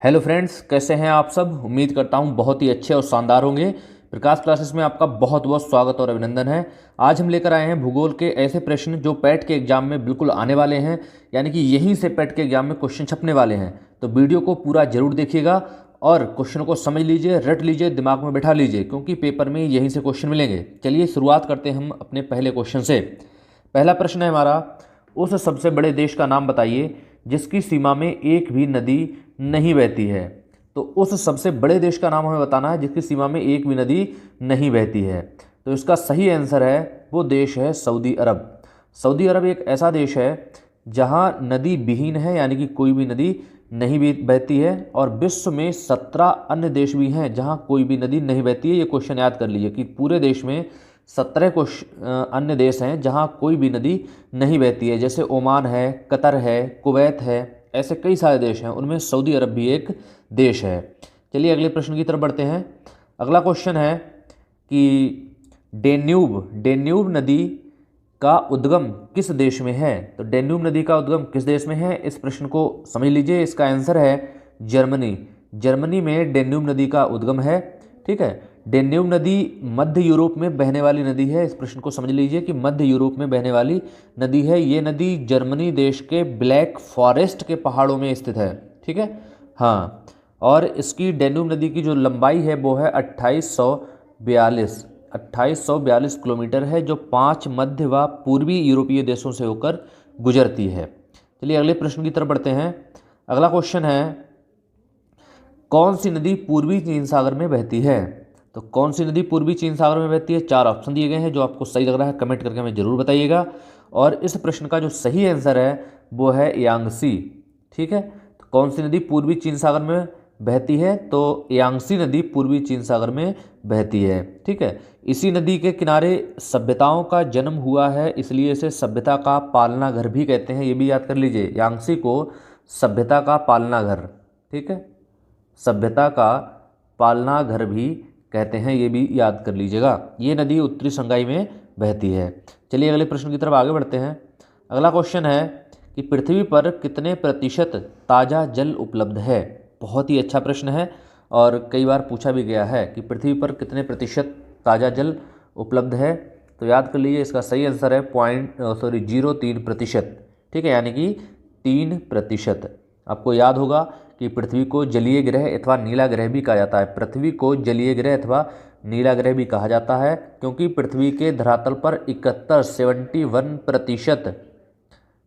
Hello friends, कैसे हैं आप सब। उम्मीद करता हूं बहुत ही अच्छे और शानदार होंगे। प्रकाश क्लासेस में आपका बहुत बहुत स्वागत और अभिनंदन है। आज हम लेकर आए हैं भूगोल के ऐसे प्रश्न जो पैट के एग्जाम में बिल्कुल आने वाले हैं, यानी कि यहीं से पैट के एग्जाम में क्वेश्चन छपने वाले हैं। तो वीडियो को पूरा जरूर देखिएगा और क्वेश्चन को समझ लीजिए, रट लीजिए, दिमाग में बैठा लीजिए, क्योंकि पेपर में यहीं से क्वेश्चन मिलेंगे। चलिए शुरुआत करते हैं हम अपने पहले क्वेश्चन से। पहला प्रश्न है हमारा, उस सबसे बड़े देश का नाम बताइए जिसकी सीमा में एक भी नदी नहीं बहती है। तो उस सबसे बड़े देश का नाम हमें बताना है जिसकी सीमा में एक भी नदी नहीं बहती है। तो इसका सही आंसर है, वो देश है सऊदी अरब। सऊदी अरब एक ऐसा देश है जहां नदी विहीन है, यानी कि कोई भी नदी नहीं भी बहती है। और विश्व में 17 अन्य देश भी हैं जहां कोई भी नदी नहीं बहती है। ये क्वेश्चन याद कर लीजिए कि पूरे देश में 17 अन्य देश हैं जहां कोई भी नदी नहीं बहती है। जैसे ओमान है, कतर है, कुवैत है, ऐसे कई सारे देश हैं, उनमें सऊदी अरब भी एक देश है। चलिए अगले प्रश्न की तरफ बढ़ते हैं। अगला क्वेश्चन है कि डेन्यूब नदी का उद्गम किस देश में है। तो डेन्यूब नदी का उद्गम किस देश में है, इस प्रश्न को समझ लीजिए। इसका आंसर है जर्मनी। जर्मनी में डेन्यूब नदी का उद्गम है। ठीक है, डेन्यूब नदी मध्य यूरोप में बहने वाली नदी है। इस प्रश्न को समझ लीजिए कि मध्य यूरोप में बहने वाली नदी है। ये नदी जर्मनी देश के ब्लैक फॉरेस्ट के पहाड़ों में स्थित है। ठीक है, हाँ। और इसकी डेन्यूब नदी की जो लंबाई है वो है 2842 किलोमीटर है, जो 5 मध्य व पूर्वी यूरोपीय देशों से होकर गुजरती है। चलिए अगले प्रश्न की तरफ बढ़ते हैं। अगला क्वेश्चन है, कौन सी नदी पूर्वी चीन सागर में बहती है। तो कौन सी नदी पूर्वी चीन सागर में बहती है, 4 ऑप्शन दिए गए हैं। जो आपको सही लग रहा है कमेंट करके हमें जरूर बताइएगा। और इस प्रश्न का जो सही आंसर है वो है यांगसी। ठीक है, तो कौन सी नदी पूर्वी चीन सागर में बहती है, तो यांगसी नदी पूर्वी चीन सागर में बहती है। ठीक है, इसी नदी के किनारे सभ्यताओं का जन्म हुआ है, इसलिए इसे सभ्यता का पालना घर भी कहते हैं। ये भी याद कर लीजिए, यांगसी को सभ्यता का पालना घर, ठीक है, सभ्यता का पालना घर भी कहते हैं। ये भी याद कर लीजिएगा। ये नदी उत्तरी संगाई में बहती है। चलिए अगले प्रश्न की तरफ आगे बढ़ते हैं। अगला क्वेश्चन है कि पृथ्वी पर कितने प्रतिशत ताज़ा जल उपलब्ध है। बहुत ही अच्छा प्रश्न है और कई बार पूछा भी गया है कि पृथ्वी पर कितने प्रतिशत ताज़ा जल उपलब्ध है। तो याद कर लीजिए, इसका सही आंसर है 0.03%। ठीक है, यानी कि 3%। आपको याद होगा कि पृथ्वी को जलीय ग्रह अथवा नीला ग्रह भी कहा जाता है। पृथ्वी को जलीय ग्रह अथवा नीला ग्रह भी कहा जाता है क्योंकि पृथ्वी के धरातल पर 71%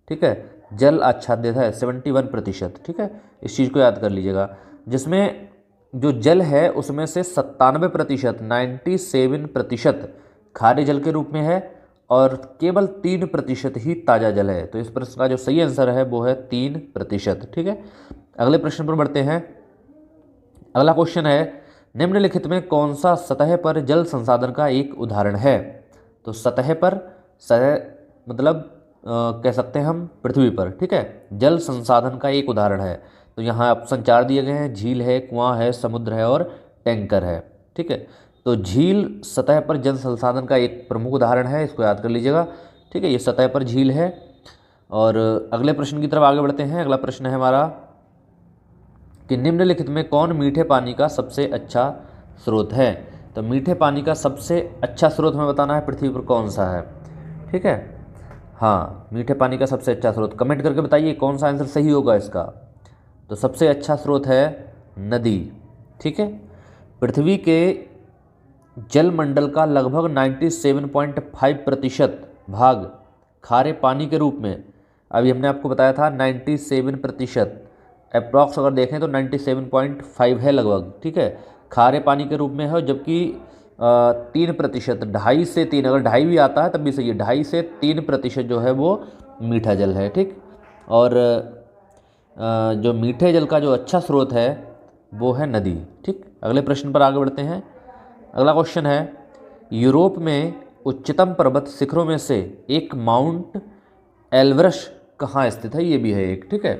ठीक है जल आच्छादित है। 71%। ठीक है, इस चीज़ को याद कर लीजिएगा। जिसमें जो जल है उसमें से 97%, 97% खारे जल के रूप में है और केवल 3% ही ताज़ा जल है। तो इस प्रश्न का जो सही आंसर है वो है 3%। ठीक है, अगले प्रश्न पर बढ़ते हैं। अगला क्वेश्चन है, निम्नलिखित में कौन सा सतह पर जल संसाधन का एक उदाहरण है। तो सतह पर, सतह मतलब कह सकते हैं हम पृथ्वी पर, ठीक है, जल संसाधन का एक उदाहरण है। तो यहाँ ऑप्शन 4 दिए गए हैं, झील है, कुआं है, समुद्र है और टैंकर है। ठीक है, तो झील सतह पर जल संसाधन का एक प्रमुख उदाहरण है, इसको याद कर लीजिएगा। ठीक है, ये सतह पर झील है। और अगले प्रश्न की तरफ आगे बढ़ते हैं। अगला प्रश्न है हमारा कि निम्नलिखित में कौन मीठे पानी का सबसे अच्छा स्रोत है। तो मीठे पानी का सबसे अच्छा स्रोत हमें बताना है पृथ्वी पर कौन सा है। ठीक है, हाँ, मीठे पानी का सबसे अच्छा स्रोत कमेंट करके बताइए कौन सा आंसर सही होगा इसका। तो सबसे अच्छा स्रोत है नदी। ठीक है, पृथ्वी के जलमंडल का लगभग 97.5% भाग खारे पानी के रूप में, अभी हमने आपको बताया था 97%, अप्रॉक्स अगर देखें तो 97.5 है लगभग। ठीक है, खारे पानी के रूप में है, जबकि 3%, 2.5 से 3, अगर 2.5 भी आता है तब भी सही है, 2.5 से 3% जो है वो मीठा जल है। ठीक, और जो मीठे जल का जो अच्छा स्रोत है वो है नदी। ठीक, अगले प्रश्न पर आगे बढ़ते हैं। अगला क्वेश्चन है, यूरोप में उच्चतम पर्वत शिखरों में से एक माउंट एल्ब्रस कहाँ स्थित है। ये भी है एक। ठीक है,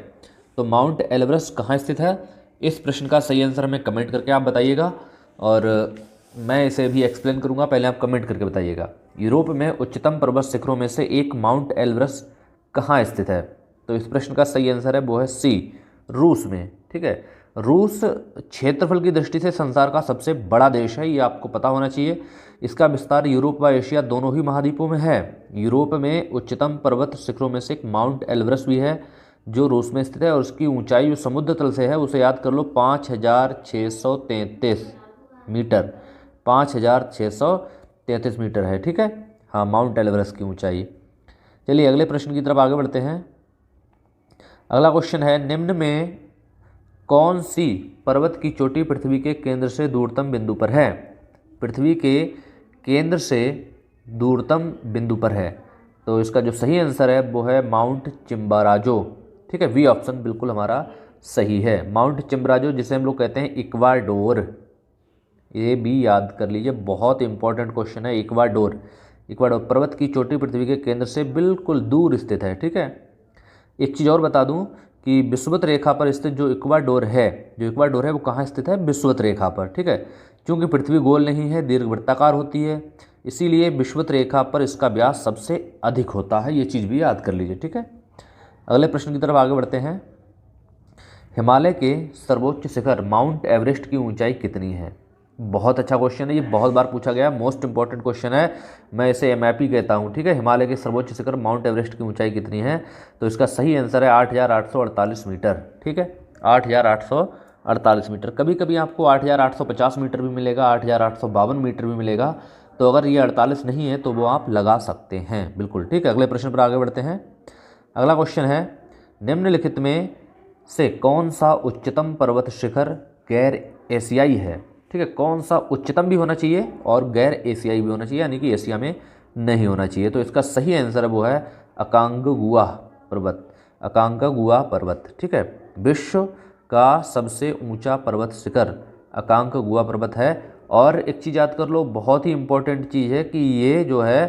तो माउंट एल्ब्रस कहाँ स्थित है, इस प्रश्न का सही आंसर हमें कमेंट करके आप बताइएगा और मैं इसे भी एक्सप्लेन करूँगा, पहले आप कमेंट करके बताइएगा। यूरोप में उच्चतम पर्वत शिखरों में से एक माउंट एल्ब्रस कहाँ स्थित है। तो इस प्रश्न का सही आंसर है वो है सी, रूस में। ठीक है, रूस क्षेत्रफल की दृष्टि से संसार का सबसे बड़ा देश है, ये आपको पता होना चाहिए। इसका विस्तार यूरोप व एशिया दोनों ही महाद्वीपों में है। यूरोप में उच्चतम पर्वत शिखरों में से एक माउंट एवरेस्ट भी है जो रूस में स्थित है, और उसकी ऊंचाई जो समुद्र तल से है उसे याद कर लो 5633 मीटर, 5633 मीटर है। ठीक है, हाँ, माउंट एवरेस्ट की ऊंचाई। चलिए अगले प्रश्न की तरफ आगे बढ़ते हैं। अगला क्वेश्चन है, निम्न में कौन सी पर्वत की चोटी पृथ्वी के केंद्र से दूरतम बिंदु पर है? पृथ्वी के केंद्र से दूरतम बिंदु पर है। तो इसका जो सही आंसर है वो है माउंट चिम्बाराजो। ठीक है, बी ऑप्शन बिल्कुल हमारा सही है, माउंट चिम्बाराजो, जिसे हम लोग कहते हैं इक्वाडोर। ये भी याद कर लीजिए, बहुत इंपॉर्टेंट क्वेश्चन है। इक्वाडोर, इक्वाडोर पर्वत की चोटी पृथ्वी के केंद्र से बिल्कुल दूर स्थित है। ठीक है, एक चीज़ और बता दूं कि विषुवत रेखा पर स्थित जो इक्वाडोर है वो कहाँ स्थित है? विषुवत रेखा पर। ठीक है, क्योंकि पृथ्वी गोल नहीं है, दीर्घवृत्ताकार होती है, इसीलिए विषुवत रेखा पर इसका व्यास सबसे अधिक होता है। ये चीज़ भी याद कर लीजिए। ठीक है, अगले प्रश्न की तरफ आगे बढ़ते हैं। हिमालय के सर्वोच्च शिखर माउंट एवरेस्ट की ऊंचाई कितनी है? बहुत अच्छा क्वेश्चन है, ये बहुत बार पूछा गया, मोस्ट इंपॉर्टेंट क्वेश्चन है, मैं इसे एमआईपी कहता हूँ। ठीक है, हिमालय के सर्वोच्च शिखर माउंट एवरेस्ट की ऊंचाई कितनी है? तो इसका सही आंसर है 8848 मीटर। ठीक है, 8848 मीटर। कभी कभी आपको 8850 मीटर भी मिलेगा, 8852 मीटर भी मिलेगा, तो अगर ये 48 नहीं है तो वो आप लगा सकते हैं बिल्कुल। ठीक है, अगले प्रश्न पर आगे बढ़ते हैं। अगला क्वेश्चन है, निम्नलिखित में से कौन सा उच्चतम पर्वत शिखर गैर एशियाई है? ठीक है, कौन सा उच्चतम भी होना चाहिए और गैर एशियाई भी होना चाहिए, यानी कि एशिया में नहीं होना चाहिए। तो इसका सही आंसर वो है अकांगुआ पर्वत, अकांगुआ पर्वत। ठीक है, विश्व का सबसे ऊंचा पर्वत शिखर अकांगुआ पर्वत है। और एक चीज़ याद कर लो, बहुत ही इंपॉर्टेंट चीज़ है कि ये जो है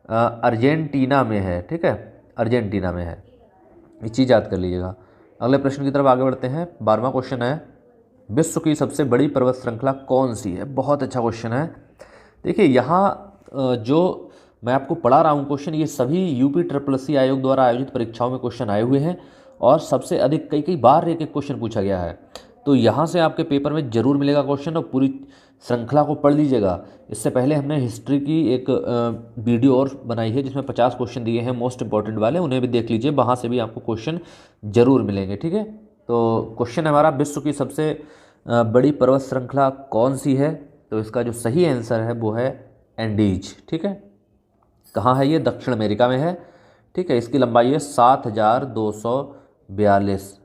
अर्जेंटीना में है। ठीक है, अर्जेंटीना में है, ये चीज़ याद कर लीजिएगा। अगले प्रश्न की तरफ आगे बढ़ते हैं। 12वां क्वेश्चन है, विश्व की सबसे बड़ी पर्वत श्रृंखला कौन सी है? बहुत अच्छा क्वेश्चन है। देखिए यहाँ जो मैं आपको पढ़ा रहा हूँ क्वेश्चन, ये सभी UPSSC आयोग द्वारा आयोजित परीक्षाओं में क्वेश्चन आए हुए हैं, और सबसे अधिक कई बार एक क्वेश्चन पूछा गया है। तो यहाँ से आपके पेपर में जरूर मिलेगा क्वेश्चन, और पूरी श्रृंखला को पढ़ लीजिएगा। इससे पहले हमने हिस्ट्री की एक वीडियो और बनाई है जिसमें 50 क्वेश्चन दिए हैं मोस्ट इंपॉर्टेंट वाले, उन्हें भी देख लीजिए, वहाँ से भी आपको क्वेश्चन जरूर मिलेंगे। ठीक है, तो क्वेश्चन है हमारा, विश्व की सबसे बड़ी पर्वत श्रृंखला कौन सी है? तो इसका जो सही आंसर है वो है एंडीज। ठीक है, कहाँ है ये? दक्षिण अमेरिका में है। ठीक है, इसकी लंबाई है 7242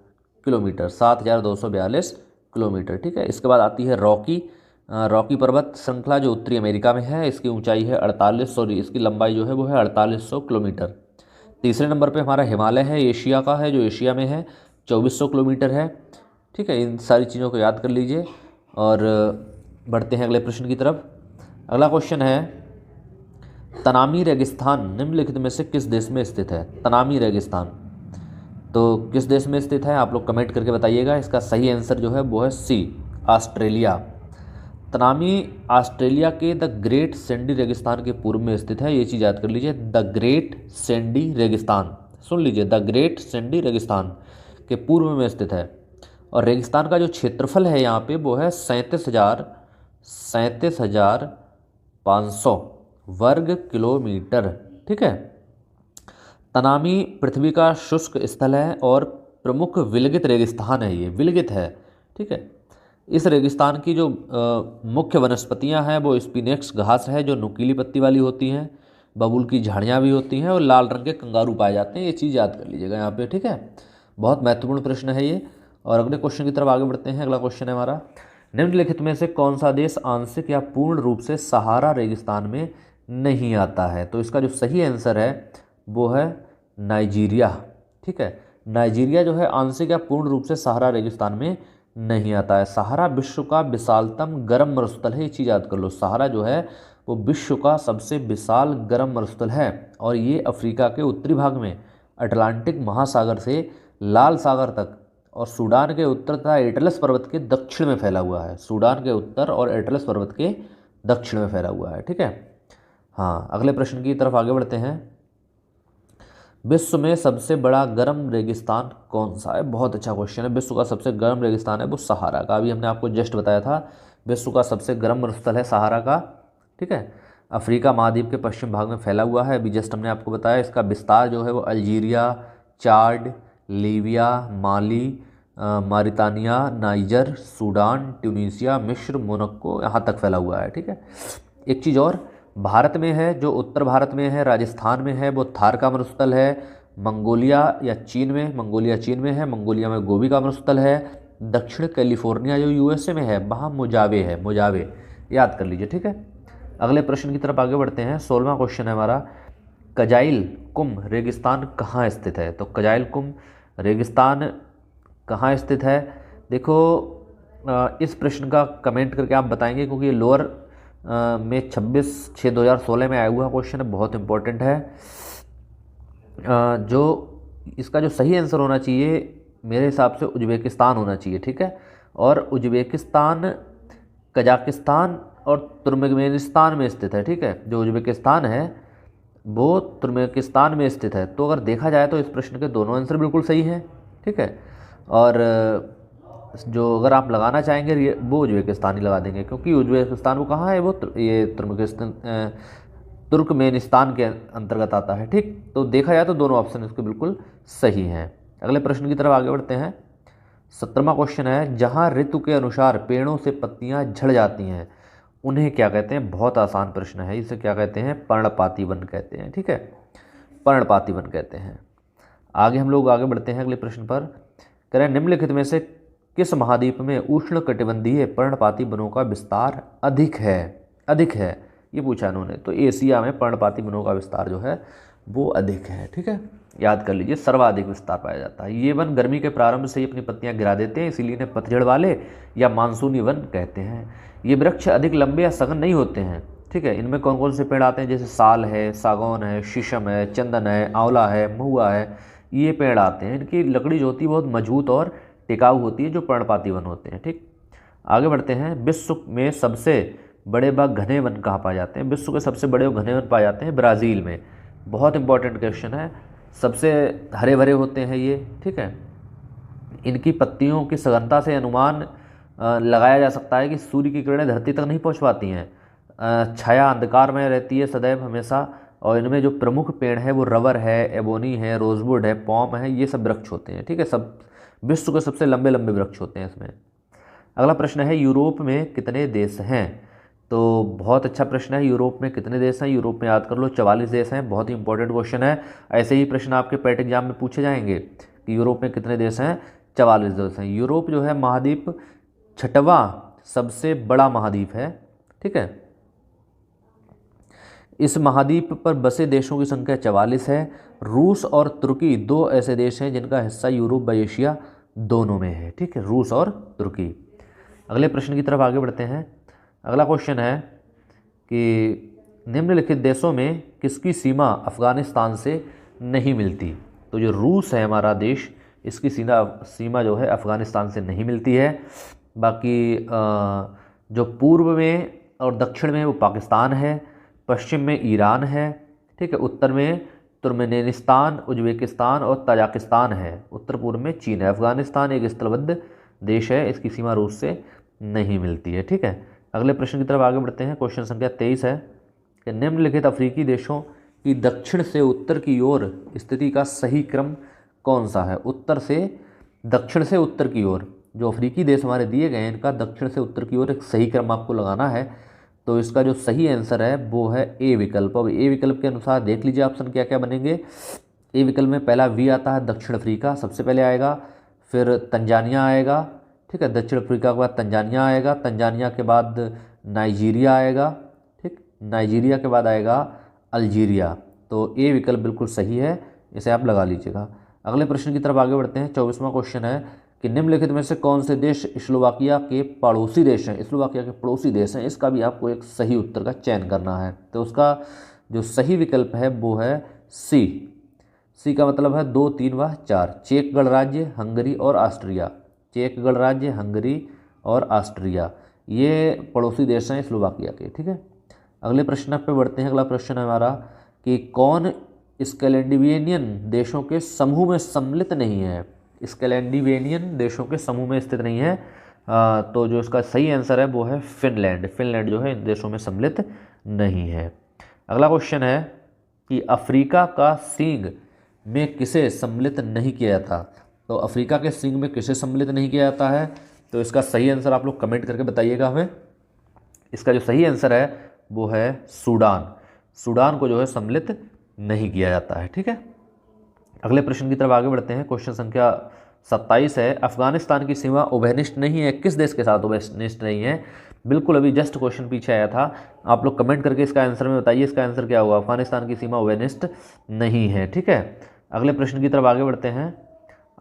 किलोमीटर, 7242 किलोमीटर। ठीक है, इसके बाद आती है रॉकी पर्वत श्रृंखला जो उत्तरी अमेरिका में है, इसकी ऊंचाई है इसकी लंबाई जो है वो है 4800 किलोमीटर। तीसरे नंबर पे हमारा हिमालय है, एशिया का है, जो एशिया में है, 2400 किलोमीटर है। ठीक है, इन सारी चीज़ों को याद कर लीजिए और बढ़ते हैं अगले प्रश्न की तरफ। अगला क्वेश्चन है, तनामी रेगिस्तान निम्नलिखित में से किस देश में स्थित है? तनामी रेगिस्तान तो किस देश में स्थित है? आप लोग कमेंट करके बताइएगा। इसका सही आंसर जो है वो है सी, ऑस्ट्रेलिया। तनामी ऑस्ट्रेलिया के द ग्रेट सैंडी रेगिस्तान के पूर्व में स्थित है, ये चीज़ याद कर लीजिए। द ग्रेट सैंडी रेगिस्तान, सुन लीजिए, द ग्रेट सैंडी रेगिस्तान के पूर्व में स्थित है। और रेगिस्तान का जो क्षेत्रफल है यहाँ पे वो है 37,500 वर्ग किलोमीटर। ठीक है, तनामी पृथ्वी का शुष्क स्थल है और प्रमुख विलगित रेगिस्तान है, ये विलगित है। ठीक है, इस रेगिस्तान की जो मुख्य वनस्पतियां हैं वो स्पिनेक्स घास है जो नुकीली पत्ती वाली होती हैं, बबूल की झाड़ियाँ भी होती हैं, और लाल रंग के कंगारू पाए जाते हैं। ये चीज़ याद कर लीजिएगा यहाँ पे। ठीक है, बहुत महत्वपूर्ण प्रश्न है ये। और अगले क्वेश्चन की तरफ आगे बढ़ते हैं। अगला क्वेश्चन है हमारा, निम्नलिखित में से कौन सा देश आंशिक या पूर्ण रूप से सहारा रेगिस्तान में नहीं आता है? तो इसका जो सही आंसर है वो है नाइजीरिया। ठीक है, नाइजीरिया जो है आंशिक या पूर्ण रूप से सहारा रेगिस्तान में नहीं आता है। सहारा विश्व का विशालतम गर्म मरुस्थल है, ये चीज़ याद कर लो। सहारा जो है वो विश्व का सबसे विशाल गर्म मरुस्थल है, और ये अफ्रीका के उत्तरी भाग में अटलांटिक महासागर से लाल सागर तक और सूडान के उत्तर तथा एटलस पर्वत के दक्षिण में फैला हुआ है। सूडान के उत्तर और एटलस पर्वत के दक्षिण में फैला हुआ है। ठीक है, हाँ, अगले प्रश्न की तरफ आगे बढ़ते हैं। विश्व में सबसे बड़ा गर्म रेगिस्तान कौन सा है? बहुत अच्छा क्वेश्चन है। विश्व का सबसे गर्म रेगिस्तान है वो सहारा का। अभी हमने आपको जस्ट बताया था, विश्व का सबसे गर्म मरुस्थल है सहारा का। ठीक है, अफ्रीका महाद्वीप के पश्चिम भाग में फैला हुआ है। अभी जस्ट हमने आपको बताया। इसका विस्तार जो है वो अल्जीरिया, चाड, लीबिया, माली, मारितानिया, नाइजर, सूडान, ट्यूनीसिया, मिस्र, मोरक्को, यहाँ तक फैला हुआ है। ठीक है, एक चीज़ और, भारत में है, जो उत्तर भारत में है, राजस्थान में है, वो थार का मरुस्थल है। मंगोलिया या चीन में, मंगोलिया चीन में है, मंगोलिया में गोबी का मरुस्थल है। दक्षिण कैलिफोर्निया जो यूएसए में है, वहाँ मोजावे है, मोजावे, याद कर लीजिए। ठीक है, अगले प्रश्न की तरफ आगे बढ़ते हैं। 16वां क्वेश्चन है हमारा, कजाइल कुम रेगिस्तान कहाँ स्थित है? तो कजाइल कुम रेगिस्तान कहाँ स्थित है? देखो, इस प्रश्न का कमेंट करके आप बताएंगे, क्योंकि ये लोअर में 26/6/2016 में आया हुआ क्वेश्चन है, बहुत इंपॉर्टेंट है। जो इसका जो सही आंसर होना चाहिए मेरे हिसाब से उज्बेकिस्तान होना चाहिए। ठीक है, और उज्बेकिस्तान कजाकिस्तान और तुर्कमेनिस्तान में स्थित है। ठीक है, जो उज्बेकिस्तान है वो तुर्कमेनिस्तान में स्थित है। तो अगर देखा जाए तो इस प्रश्न के दोनों आंसर बिल्कुल सही हैं। ठीक है, और जो अगर आप लगाना चाहेंगे वो उज्बेकिस्तान ही लगा देंगे, क्योंकि उज्बेकिस्तान वो कहाँ है, वो ये तुर्कमेनिस्तान के अंतर्गत आता है। ठीक, तो देखा जाए तो दोनों ऑप्शन इसके बिल्कुल सही हैं। अगले प्रश्न की तरफ आगे बढ़ते हैं। 17वां क्वेश्चन है, जहाँ ऋतु के अनुसार पेड़ों से पत्तियाँ झड़ जाती हैं उन्हें क्या कहते हैं? बहुत आसान प्रश्न है, इसे क्या कहते हैं? पर्णपाती वन कहते हैं। ठीक है, पर्णपाती वन कहते हैं। आगे हम लोग आगे बढ़ते हैं अगले प्रश्न पर। कह रहे हैं, निम्नलिखित में से किस महाद्वीप में उष्णकटिबंधीय पर्णपाती वनों का विस्तार अधिक है? अधिक है, ये पूछा इन्होंने। तो एशिया में पर्णपाती वनों का विस्तार जो है वो अधिक है। ठीक है, याद कर लीजिए, सर्वाधिक विस्तार पाया जाता है। ये वन गर्मी के प्रारंभ से ही अपनी पत्तियां गिरा देते हैं, इसीलिए इन्हें पतझड़ वाले या मानसूनी वन कहते हैं। ये वृक्ष अधिक लंबे या सघन नहीं होते हैं। ठीक है, इनमें कौन कौन से पेड़ आते हैं? जैसे साल है, सागौन है, शीशम है, चंदन है, आंवला है, महुआ है, ये पेड़ आते हैं। इनकी लकड़ी जो होती है बहुत मजबूत और टिकाऊ होती है, जो पर्णपाती वन होते हैं। ठीक, आगे बढ़ते हैं। विश्व में सबसे बड़े व घने वन कहाँ पाए जाते हैं? विश्व के सबसे बड़े और घने वन पाए जाते हैं ब्राज़ील में। बहुत इंपॉर्टेंट क्वेश्चन है, सबसे हरे भरे होते हैं ये। ठीक है, इनकी पत्तियों की सघनता से अनुमान लगाया जा सकता है कि सूर्य की किरणें धरती तक नहीं पहुंच पाती हैं। छाया अंधकार में रहती है सदैव हमेशा, और इनमें जो प्रमुख पेड़ है वो रबर है, एबोनी है, रोजवुड है, पॉम है, ये सब वृक्ष होते हैं। ठीक है, सब विश्व के सबसे लंबे लंबे वृक्ष होते हैं इसमें। अगला प्रश्न है, यूरोप में कितने देश हैं? तो बहुत अच्छा प्रश्न है, यूरोप में कितने देश हैं? यूरोप में याद कर लो 44 देश हैं। बहुत ही इंपॉर्टेंट क्वेश्चन है, ऐसे ही प्रश्न आपके पेट एग्जाम में पूछे जाएंगे कि यूरोप में कितने देश हैं। 44 देश हैं। यूरोप जो है महाद्वीप 6वां सबसे बड़ा महाद्वीप है। ठीक है, इस महाद्वीप पर बसे देशों की संख्या 44 है। रूस और तुर्की दो ऐसे देश हैं जिनका हिस्सा यूरोप व एशिया दोनों में है। ठीक है, रूस और तुर्की। अगले प्रश्न की तरफ आगे बढ़ते हैं। अगला क्वेश्चन है कि निम्नलिखित देशों में किसकी सीमा अफ़गानिस्तान से नहीं मिलती? तो जो रूस है हमारा देश, इसकी सीमा जो है अफ़गानिस्तान से नहीं मिलती है। बाकी जो पूर्व में और दक्षिण में वो पाकिस्तान है, पश्चिम में ईरान है। ठीक है, उत्तर में तुर्कमेनिस्तान, उज्बेकिस्तान और तजाकिस्तान है। उत्तर पूर्व में चीन है। अफ़गानिस्तान एक स्थलबद्ध देश है, इसकी सीमा रूस से नहीं मिलती है। ठीक है, अगले प्रश्न की तरफ आगे बढ़ते हैं। क्वेश्चन संख्या 23 है कि निम्नलिखित अफ्रीकी देशों की दक्षिण से उत्तर की ओर स्थिति का सही क्रम कौन सा है? उत्तर से दक्षिण से उत्तर की ओर जो अफ्रीकी देश हमारे दिए गए हैं, इनका दक्षिण से उत्तर की ओर एक सही क्रम आपको लगाना है। तो इसका जो सही आंसर है वो है ए विकल्प। अब ए विकल्प के अनुसार देख लीजिए ऑप्शन क्या क्या बनेंगे। ए विकल्प में पहला वी आता है, दक्षिण अफ्रीका सबसे पहले आएगा, फिर तंजानिया आएगा। ठीक है, दक्षिण अफ्रीका के बाद तंजानिया आएगा, तंजानिया के बाद नाइजीरिया आएगा। ठीक, नाइजीरिया के बाद आएगा अल्जीरिया। तो ए विकल्प बिल्कुल सही है, इसे आप लगा लीजिएगा। अगले प्रश्न की तरफ आगे बढ़ते हैं। 24वां क्वेश्चन है कि निम्नलिखित में से कौन से देश स्लोवाकिया के पड़ोसी देश हैं? स्लोवाकिया के पड़ोसी देश हैं, इसका भी आपको एक सही उत्तर का चयन करना है। तो उसका जो सही विकल्प है वो है सी। सी का मतलब है 2, 3 व 4। चेक गणराज्य, हंगरी और ऑस्ट्रिया। चेक गणराज्य, हंगरी और ऑस्ट्रिया, ये पड़ोसी देश हैं स्लोवाकिया के। ठीक है, अगले प्रश्न पे बढ़ते हैं। अगला प्रश्न है हमारा कि कौन स्कैंडिनेवियन देशों के समूह में सम्मिलित नहीं है। स्कैंडिनेवियन देशों के समूह में स्थित नहीं है। तो जो इसका सही आंसर है वो है फिनलैंड। फिनलैंड जो है इन देशों में सम्मिलित नहीं है। अगला क्वेश्चन है कि अफ्रीका का सींग में किसे सम्मिलित नहीं किया जाता। तो अफ्रीका के सींग में किसे सम्मिलित नहीं किया जाता है, तो इसका सही आंसर आप लोग कमेंट करके बताइएगा हमें। इसका जो सही आंसर है वो है सूडान। सूडान को जो है सम्मिलित नहीं किया जाता है। ठीक है, अगले प्रश्न की तरफ आगे बढ़ते हैं। क्वेश्चन संख्या 27 है, अफगानिस्तान की सीमा उभयनिष्ठ नहीं है, किस देश के साथ उभयनिष्ठ नहीं है। बिल्कुल अभी जस्ट क्वेश्चन पीछे आया था, आप लोग कमेंट करके इसका आंसर में बताइए, इसका आंसर क्या होगा। अफगानिस्तान की सीमा उभयनिष्ठ नहीं है। ठीक है, अगले प्रश्न की तरफ आगे बढ़ते हैं।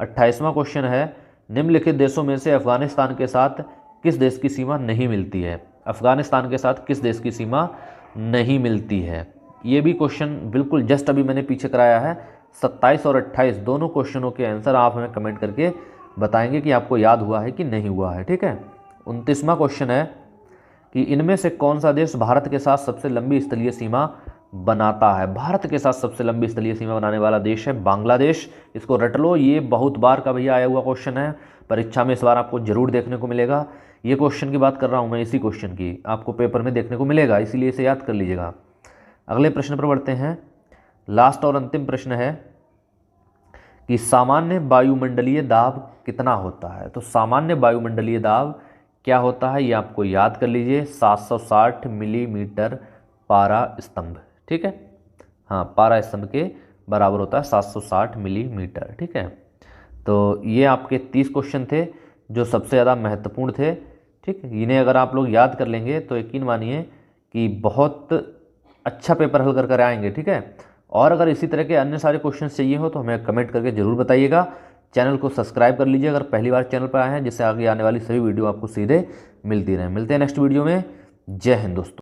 28वां क्वेश्चन है, निम्नलिखित देशों में से अफगानिस्तान के साथ किस देश की सीमा नहीं मिलती है। अफगानिस्तान के साथ किस देश की सीमा नहीं मिलती है। ये भी क्वेश्चन बिल्कुल जस्ट अभी मैंने पीछे कराया है। 27 और 28 दोनों क्वेश्चनों के आंसर आप हमें कमेंट करके बताएंगे कि आपको याद हुआ है कि नहीं हुआ है। ठीक है, 29वां क्वेश्चन है कि इनमें से कौन सा देश भारत के साथ सबसे लंबी स्थलीय सीमा बनाता है। भारत के साथ सबसे लंबी स्थलीय सीमा बनाने वाला देश है बांग्लादेश। इसको रट लो, ये बहुत बार का भैया आया हुआ क्वेश्चन है, परीक्षा में इस बार आपको जरूर देखने को मिलेगा। ये क्वेश्चन की बात कर रहा हूँ मैं, इसी क्वेश्चन की आपको पेपर में देखने को मिलेगा, इसीलिए इसे याद कर लीजिएगा। अगले प्रश्न पर बढ़ते हैं। लास्ट और अंतिम प्रश्न है कि सामान्य वायुमंडलीय दाब कितना होता है। तो सामान्य वायुमंडलीय दाब क्या होता है ये आपको याद कर लीजिए, 760 मिलीमीटर पारा स्तंभ। ठीक है, हाँ, पारा स्तंभ के बराबर होता है 760 मिलीमीटर। ठीक है, तो ये आपके 30 क्वेश्चन थे जो सबसे ज़्यादा महत्वपूर्ण थे। ठीक, इन्हें अगर आप लोग याद कर लेंगे तो यकीन मानिए कि बहुत अच्छा पेपर हल कर आएंगे। ठीक है, और अगर इसी तरह के अन्य सारे क्वेश्चन चाहिए हो तो हमें कमेंट करके ज़रूर बताइएगा। चैनल को सब्सक्राइब कर लीजिए अगर पहली बार चैनल पर आए हैं, जिससे आगे आने वाली सभी वीडियो आपको सीधे मिलती रहे। मिलते हैं नेक्स्ट वीडियो में। जय हिंद दोस्तों।